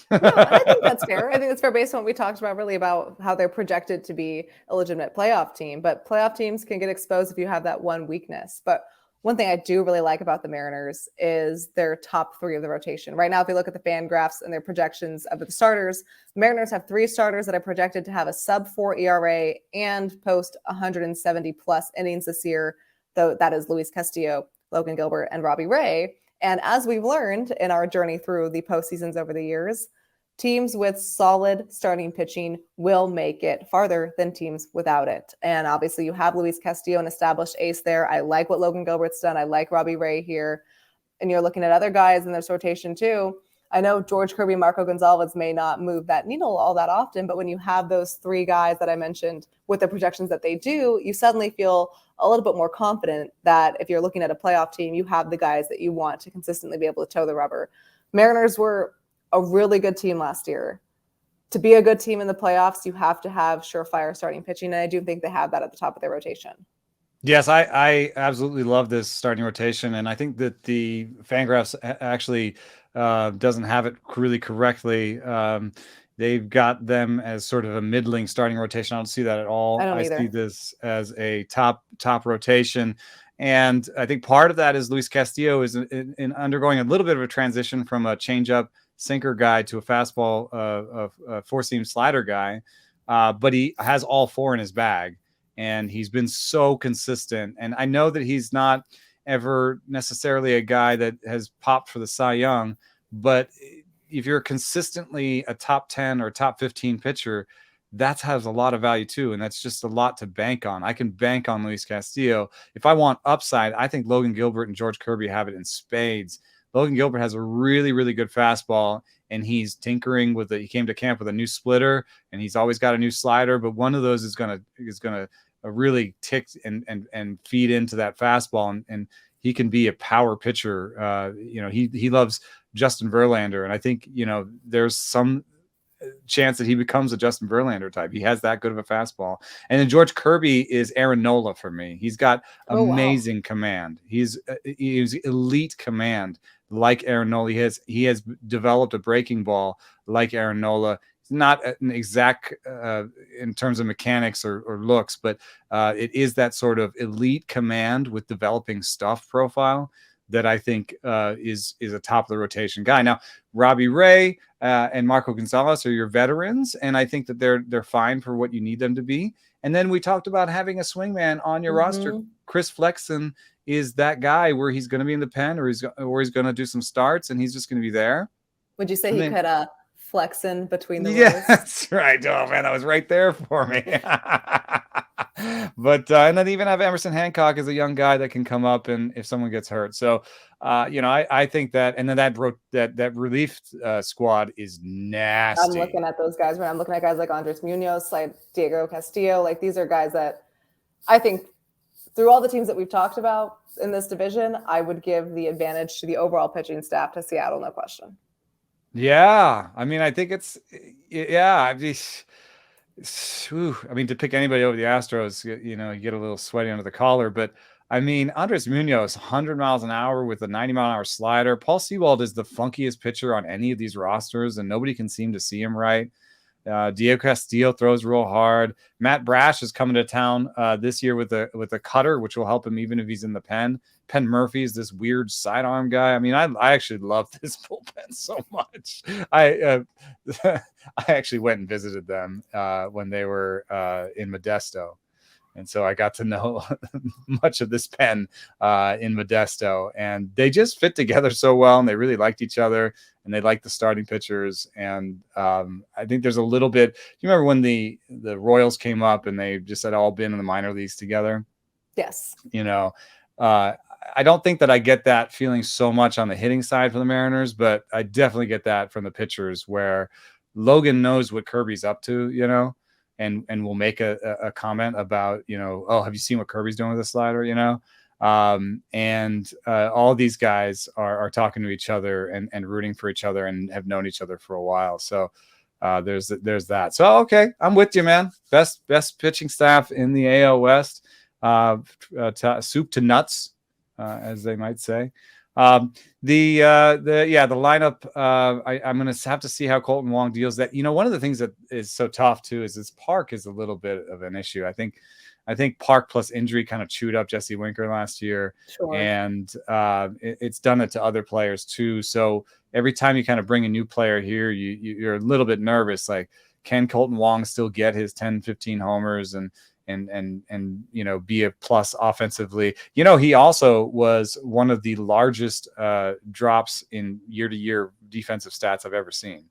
No, and I think that's fair. I think that's fair based on what we talked about, really, about how they're projected to be a legitimate playoff team. But playoff teams can get exposed if you have that one weakness. But one thing I do really like about the Mariners is their top three of the rotation. Right now, if you look at the fan graphs and their projections of the starters, the Mariners have 3 starters that are projected to have a sub-4 ERA and post 170 plus innings this year. Though that is Luis Castillo, Logan Gilbert, and Robbie Ray. And as we've learned in our journey through the postseasons over the years, teams with solid starting pitching will make it farther than teams without it. And obviously you have Luis Castillo, an established ace there. I like what Logan Gilbert's done. I like Robbie Ray here. And you're looking at other guys in this rotation too. I know George Kirby, Marco Gonzalez may not move that needle all that often, but when you have those 3 guys that I mentioned with the projections that they do, you suddenly feel a little bit more confident that if you're looking at a playoff team, you have the guys that you want to consistently be able to toe the rubber. Mariners were a really good team last year. To be a good team in the playoffs, you have to have surefire starting pitching, and I do think they have that at the top of their rotation. Yes, I absolutely love this starting rotation, and I think that the Fangraphs actually doesn't have it really correctly. They've got them as sort of a middling starting rotation. I don't see that at all. I don't either. See this as a top rotation. And I think part of that is Luis Castillo is in undergoing a little bit of a transition from a changeup sinker guy to a fastball, a 4-seam slider guy. But he has all 4 in his bag, and he's been so consistent. And I know that he's not ever necessarily a guy that has popped for the Cy Young, but if you're consistently a top 10 or top 15 pitcher, that has a lot of value too. And that's just a lot to bank on. I can bank on Luis Castillo. If I want upside, I think Logan Gilbert and George Kirby have it in spades. Logan Gilbert has a really, really good fastball, and he's tinkering with it. He came to camp with a new splitter, and he's always got a new slider, but one of those is gonna really tick and feed into that fastball, and he can be a power pitcher. He loves Justin Verlander, and I think there's some chance that he becomes a Justin Verlander type. He has that good of a fastball. And then George Kirby is Aaron Nola for me. He's got amazing command. He's elite command like Aaron Nola. He has developed a breaking ball like Aaron Nola. It's not an exact in terms of mechanics or looks, but it is that sort of elite command with developing stuff profile that I think is a top of the rotation guy. Now, Robbie Ray and Marco Gonzalez are your veterans, and I think that they're fine for what you need them to be. And then we talked about having a swingman on your roster. Chris Flexen is that guy where he's going to be in the pen, or he's going to do some starts, and he's just going to be there. Would you say he could Flexen between the rows? Yeah, that's right. Oh man, that was right there for me. But and then even have Emerson Hancock as a young guy that can come up and if someone gets hurt. So I think that, and then that relief squad is nasty. I'm looking at those guys when I'm looking at guys like Andres Munoz, like Diego Castillo. Like these are guys that I think through all the teams that we've talked about in this division, I would give the advantage to the overall pitching staff to Seattle, no question. Yeah, I mean, I think I mean, to pick anybody over the Astros, you get a little sweaty under the collar, but I mean, Andres Munoz, 100 miles an hour with a 90-mile-an-hour slider. Paul Sewald is the funkiest pitcher on any of these rosters, and nobody can seem to see him right. Diego Castillo throws real hard. Matt Brash is coming to town this year with a cutter, which will help him even if he's in the pen. Penn Murphy is this weird sidearm guy. I mean, I actually love this bullpen so much. I actually went and visited them when they were in Modesto. And so I got to know much of this pen in Modesto, and they just fit together so well, and they really liked each other, and they liked the starting pitchers. And I think there's a little bit. You remember when the Royals came up and they just had all been in the minor leagues together? Yes. You know, I don't think that I get that feeling so much on the hitting side for the Mariners, but I definitely get that from the pitchers, where Logan knows what Kirby's up to, you know. And we'll make a comment about, you know, oh, have you seen what Kirby's doing with the slider, you know? And all these guys are talking to each other and rooting for each other and have known each other for a while. So there's that. So, okay, I'm with you, man. Best pitching staff in the AL West, soup to nuts, as they might say. The lineup, I'm going to have to see how Colton Wong deals that. You know, one of the things that is so tough too is this Park is a little bit of an issue. I think Park plus injury kind of chewed up Jesse Winker last year. Sure. And it's done it to other players too. So every time you kind of bring a new player here, you're a little bit nervous. Like, can Colton Wong still get his 10, 15 homers and you know, be a plus offensively? You know, he also was one of the largest drops in year-to-year defensive stats I've ever seen.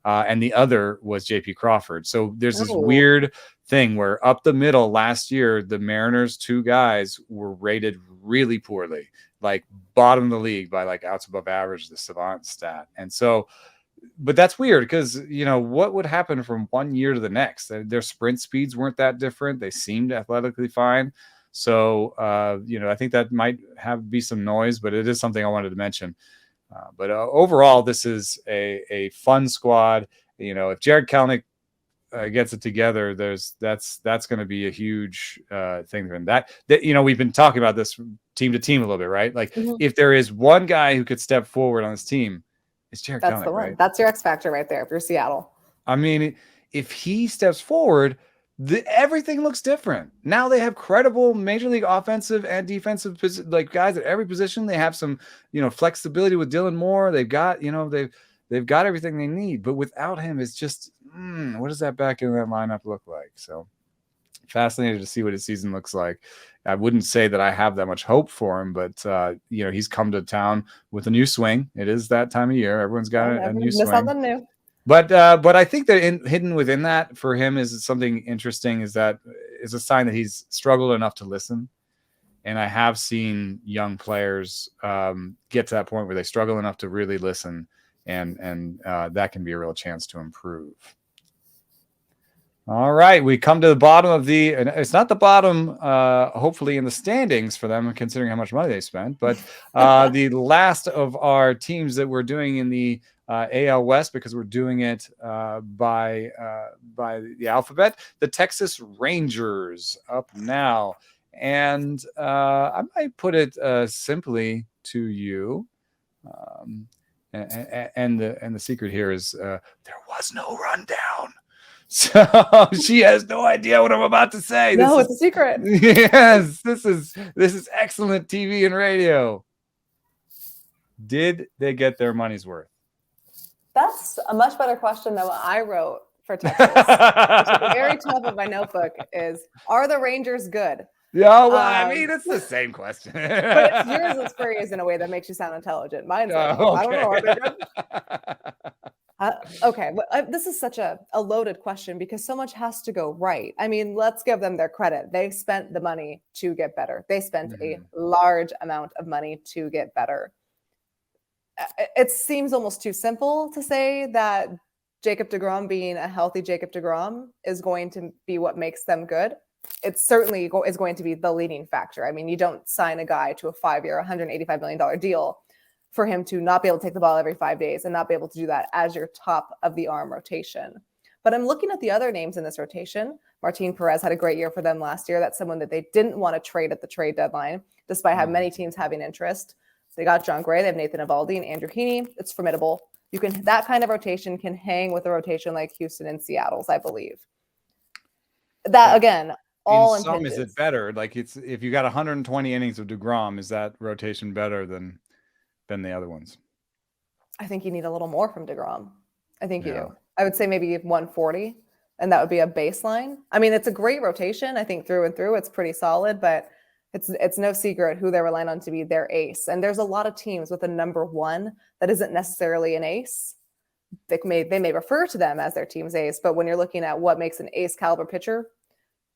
And the other was JP Crawford. So there's this weird thing where up the middle last year, the Mariners' two guys were rated really poorly, like bottom of the league by like outs above average, the Savant stat. And so, but that's weird because, you know, what would happen from one year to the next? Their sprint speeds weren't that different. They seemed athletically fine. So, you know, I think that might be some noise, but it is something I wanted to mention. But overall, this is a fun squad. You know, if Jared Kelenic gets it together, that's going to be a huge thing for him. That, you know, we've been talking about this team to team a little bit, right? Like, if there is one guy who could step forward on this team, it's Jared Kelenic, the one. right? That's your X factor right there if you're Seattle. I mean, if he steps forward, everything looks different. Now they have credible major league offensive and defensive like guys at every position. They have some, you know, flexibility with Dylan Moore. They've got, you know, they've got everything they need. But without him, it's just what does that back in that lineup look like? So fascinated to see what his season looks like. I wouldn't say that I have that much hope for him, but you know, he's come to town with a new swing. It is that time of year. Everyone's got a new swing. Something new. But I think that hidden within that for him is something interesting. Is a sign that he's struggled enough to listen. And I have seen young players get to that point where they struggle enough to really listen, and that can be a real chance to improve. All right, we come to the bottom of and it's not the bottom, hopefully, in the standings for them, considering how much money they spent, but the last of our teams that we're doing in the AL West, because we're doing it by the alphabet, the Texas Rangers up now. And I might put it simply to you. And the secret here is there was no rundown. So she has no idea what I'm about to say. No, it's a secret. Yes, this is excellent TV and radio. Did they get their money's worth? That's a much better question than what I wrote for Texas. At the very top of my notebook is, are the Rangers good? Yeah, well, I mean, it's the same question. But yours is phrased in a way that makes you sound intelligent. Mine's like, I don't know. Are they good? Okay, but this is such a loaded question because so much has to go right. I mean, let's give them their credit. They spent the money to get better. They spent a large amount of money to get better. It seems almost too simple to say that Jacob deGrom being a healthy Jacob deGrom is going to be what makes them good. It certainly is going to be the leading factor. I mean, you don't sign a guy to a 5-year, $185 million deal for him to not be able to take the ball every 5 days and not be able to do that as your top of the arm rotation. But I'm looking at the other names in this rotation. Martin Perez had a great year for them last year. That's someone that they didn't want to trade at the trade deadline, despite having many teams having interest. They got John Gray, they have Nathan Eovaldi and Andrew Heaney. It's formidable. That kind of rotation can hang with a rotation like Houston and Seattle's, I believe. That again, all in some, pitches. is it better? Like, it's if you got 120 innings of DeGrom, is that rotation better than the other ones? I think you need a little more from DeGrom. I think you do. I would say maybe 140, and that would be a baseline. I mean, it's a great rotation. I think through and through, it's pretty solid, but it's no secret who they're relying on to be their ace. And there's a lot of teams with a number one that isn't necessarily an ace. They may refer to them as their team's ace, but when you're looking at what makes an ace caliber pitcher,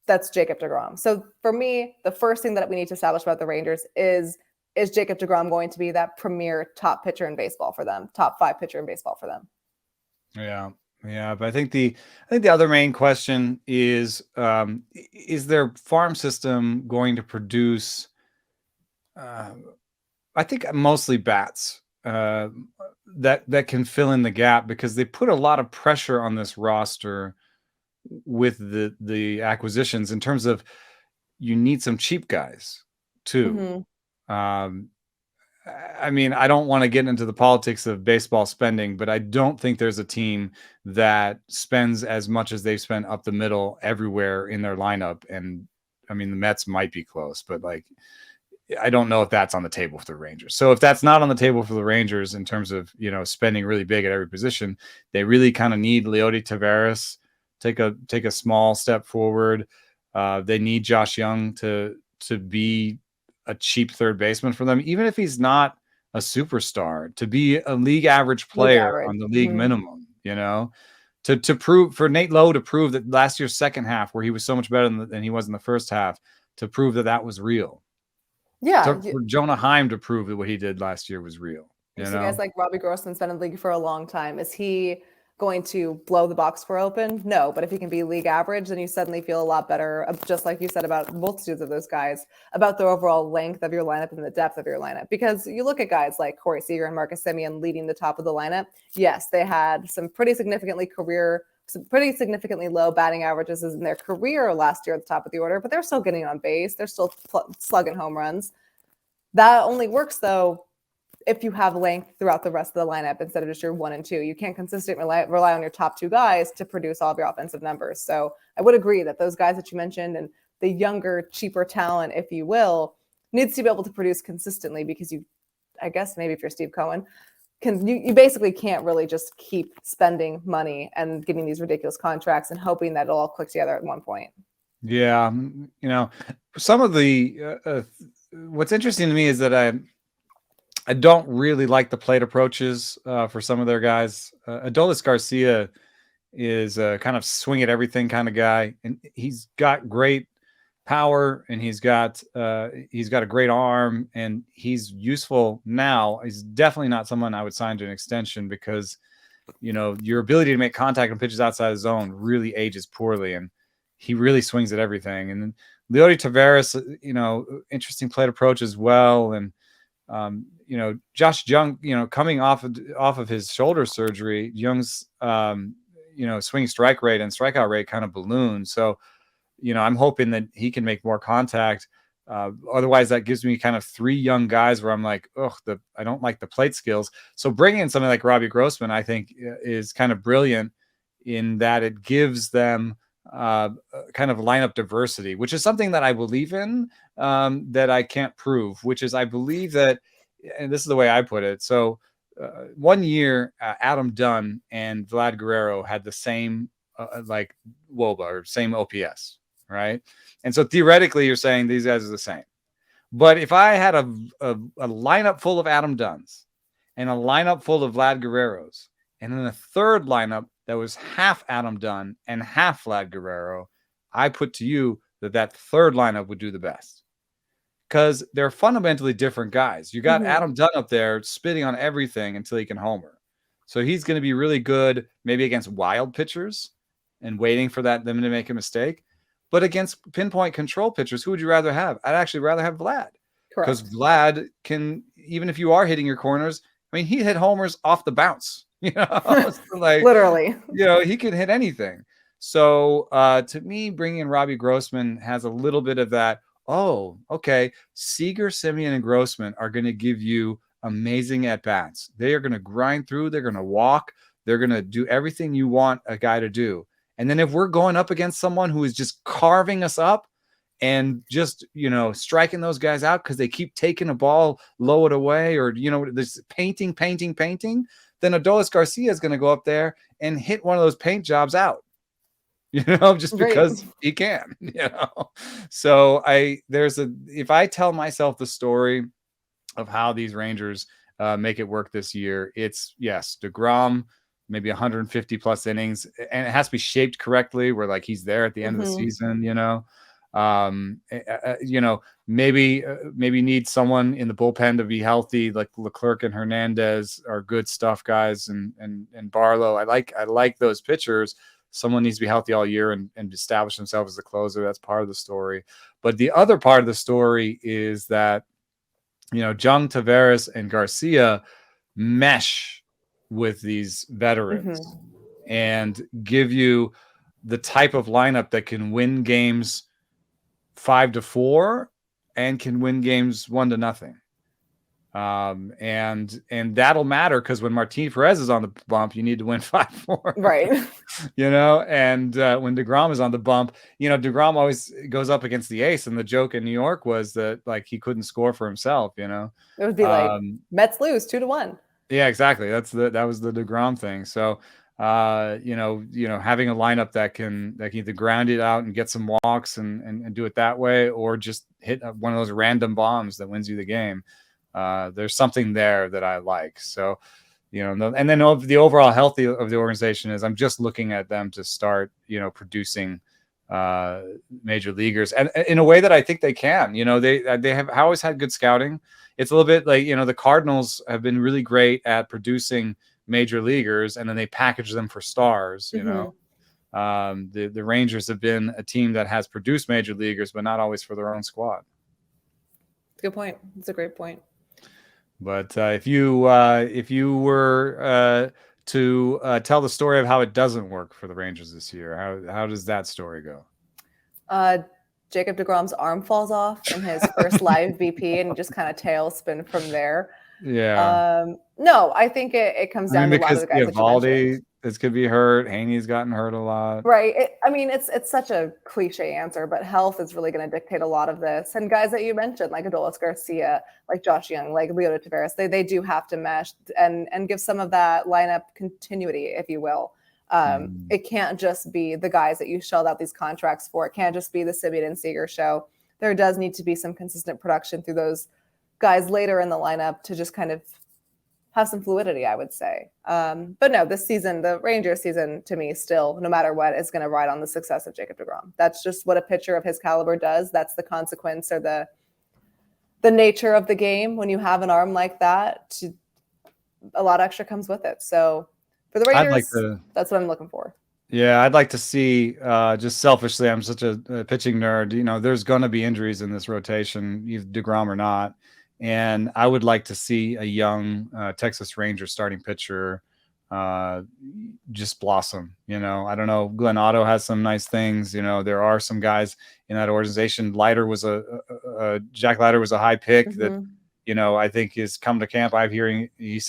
that's Jacob deGrom. So for me, the first thing that we need to establish about the Rangers is Jacob deGrom going to be that premier top pitcher in baseball for them, top 5 pitcher in baseball for them? Yeah, but I think the other main question is their farm system going to produce? I think mostly bats that can fill in the gap, because they put a lot of pressure on this roster with the acquisitions in terms of you need some cheap guys too. Mm-hmm. I mean, I don't want to get into the politics of baseball spending, but I don't think there's a team that spends as much as they've spent up the middle everywhere in their lineup. And I mean, the Mets might be close, but like, I don't know if that's on the table for the Rangers. So if that's not on the table for the Rangers in terms of, spending really big at every position, they really kind of need Leody Taveras take a small step forward. They need Josh Young to be a cheap third baseman for them, even if he's not a superstar, to be a league average player on the league minimum, to prove, for Nate Lowe to prove that last year's second half, where he was so much better than he was in the first half, to prove that was real. Yeah. For Jonah Heim to prove that what he did last year was real. So guys like Robbie Grossman's been in the league for a long time. Is he going to blow the box score open? No, but if he can be league average, then you suddenly feel a lot better, just like you said about multitudes of those guys, about the overall length of your lineup and the depth of your lineup. Because you look at guys like Corey Seager and Marcus Semien leading the top of the lineup. Yes, they had some pretty significantly low batting averages in their career last year at the top of the order, but they're still getting on base. They're still slugging home runs. That only works, though, if you have length throughout the rest of the lineup instead of just your 1 and 2. You can't consistently rely on your top 2 guys to produce all of your offensive numbers. So I would agree that those guys that you mentioned and the younger, cheaper talent, if you will, needs to be able to produce consistently, because I guess maybe if you're Steve Cohen, you basically can't really just keep spending money and getting these ridiculous contracts and hoping that it'll all click together at one point. Yeah. Some of the what's interesting to me is that I don't really like the plate approaches for some of their guys. Adolis Garcia is a kind of swing at everything kind of guy, and he's got great power, and he's got a great arm, and he's useful now. He's definitely not someone I would sign to an extension, because your ability to make contact on pitches outside the zone really ages poorly, and he really swings at everything. And then Leody Taveras, interesting plate approach as well, and Josh Jung, coming off of his shoulder surgery, Jung's swing strike rate and strikeout rate kind of ballooned. So I'm hoping that he can make more contact. Otherwise, that gives me kind of 3 young guys where I'm like, I don't like the plate skills. So bringing in something like Robbie Grossman, I think, is kind of brilliant in that it gives them kind of lineup diversity, which is something that I believe in, that I can't prove, which is I believe that, and this is the way I put it. So one year, Adam Dunn and Vlad Guerrero had the same like WOBA, or same OPS, right? And so theoretically, you're saying these guys are the same. But if I had a lineup full of Adam Dunns and a lineup full of Vlad Guerreros, and then a third lineup that was half Adam Dunn and half Vlad Guerrero, I put to you that third lineup would do the best, because they're fundamentally different guys. You got Adam Dunn up there spitting on everything until he can homer. So he's going to be really good maybe against wild pitchers and waiting for them to make a mistake. But against pinpoint control pitchers, who would you rather have? I'd actually rather have Vlad. Because Vlad can, even if you are hitting your corners, I mean, he hit homers off the bounce you know, so like, Literally. you know, he can hit anything. So to me, bringing in Robbie Grossman has a little bit of that. Oh, okay. Seager, Simeon, and Grossman are going to give you amazing at bats. They are going to grind through. They're going to walk. They're going to do everything you want a guy to do. And then if we're going up against someone who is just carving us up and just, you know, striking those guys out because they keep taking a ball, low it away, or, you know, this painting, then Adolis Garcia is going to go up there and hit one of those paint jobs out, you know, just Right. because he can, you know. So if I tell myself the story of how these Rangers make it work this year, it's yes, DeGrom, maybe 150 plus innings, and it has to be shaped correctly where like he's there at the end of the season, you know. You know, maybe need someone in the bullpen to be healthy, like Leclerc and Hernandez are good stuff guys, and Barlow. I like those pitchers. Someone needs to be healthy all year and establish themselves as a closer. That's part of the story. But the other part of the story is that, you know, Jung, Taveras, and Garcia mesh with these veterans and give you the type of lineup that can win games 5-4 and can win games 1-0. And that'll matter because when Martin Perez is on the bump, you need to win 5-4. Right. You know, and when DeGrom is on the bump, you know, DeGrom always goes up against the ace. And the joke in New York was that like he couldn't score for himself, you know. It would be like Mets lose 2-1. Yeah, exactly. That was the DeGrom thing. So you know, having a lineup that can either ground it out and get some walks and do it that way, or just hit one of those random bombs that wins you the game. There's something there that I like. So, you know, and then the overall health of the organization is I'm just looking at them to start, you know, producing major leaguers, and in a way that I think they can. You know, they have always had good scouting. It's a little bit like, you know, the Cardinals have been really great at producing major leaguers, and then they package them for stars, you know. The Rangers have been a team that has produced major leaguers, but not always for their own squad. Good point. It's a great point. But if you were to tell the story of how it doesn't work for the Rangers this year, how does that story go? Jacob deGrom's arm falls off in his first live BP and just kind of tailspin from there. Yeah. No, I think it comes down to a lot of the guys that you mentioned. This could be hurt. Haney's gotten hurt a lot. Right. It's such a cliche answer, but health is really going to dictate a lot of this. And guys that you mentioned, like Adolis Garcia, like Josh Young, like Leo Taveras, they do have to mesh and give some of that lineup continuity, if you will. It can't just be the guys that you shelled out these contracts for. It can't just be the Simeon and Seager show. There does need to be some consistent production through those guys later in the lineup to just kind of have some fluidity, I would say. But no, this season, the Rangers season, to me, still, no matter what, is going to ride on the success of Jacob deGrom. That's just what a pitcher of his caliber does. That's the consequence or the nature of the game. When you have an arm like that, a lot extra comes with it. So for the Rangers, that's what I'm looking for. Yeah, I'd like to see, just selfishly, I'm such a pitching nerd. You know, there's going to be injuries in this rotation, either DeGrom or not. And I would like to see a young Texas Rangers starting pitcher just blossom. You know, I don't know. Glenn Otto has some nice things. You know, there are some guys in that organization. Jack Leiter was a high pick that, you know, I think is come to camp. I'm hearing he's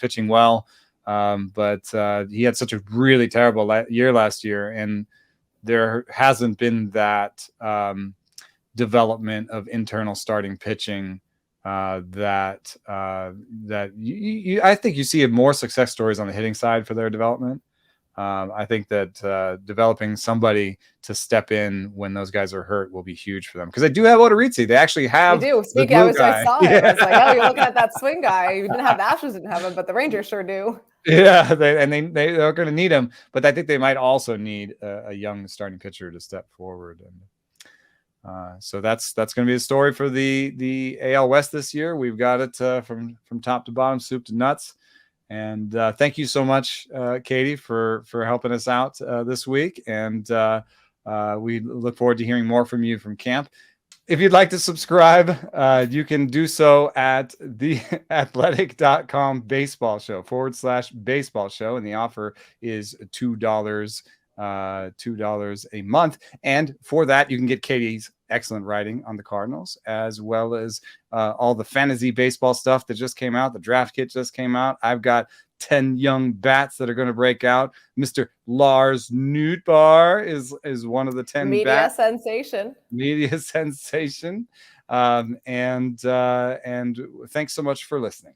pitching well. But he had such a really terrible year last year, and there hasn't been that development of internal starting pitching that I think you see more success stories on the hitting side for their development. I think that developing somebody to step in when those guys are hurt will be huge for them, because they do have Odorizzi. They actually have. They do. Speaking, I saw him. I was like, oh, you're looking at that swing guy. You didn't have the Astros, didn't have him, but the Rangers sure do. Yeah, they're going to need him, but I think they might also need a young starting pitcher to step forward. And so that's going to be the story for the AL West this year. We've got it from top to bottom, soup to nuts. And thank you so much, Katie, for helping us out this week. And we look forward to hearing more from you from camp. If you'd like to subscribe, you can do so at theathletic.com baseball show /baseball show. And the offer is $2, $2 a month. And for that, you can get Katie's excellent writing on the Cardinals, as well as all the fantasy baseball stuff that just came out. The draft kit just came out. I've got 10 young bats that are going to break out. Mr. Lars Nootbaar is one of the 10 Media bats. sensation. Media sensation. And thanks so much for listening.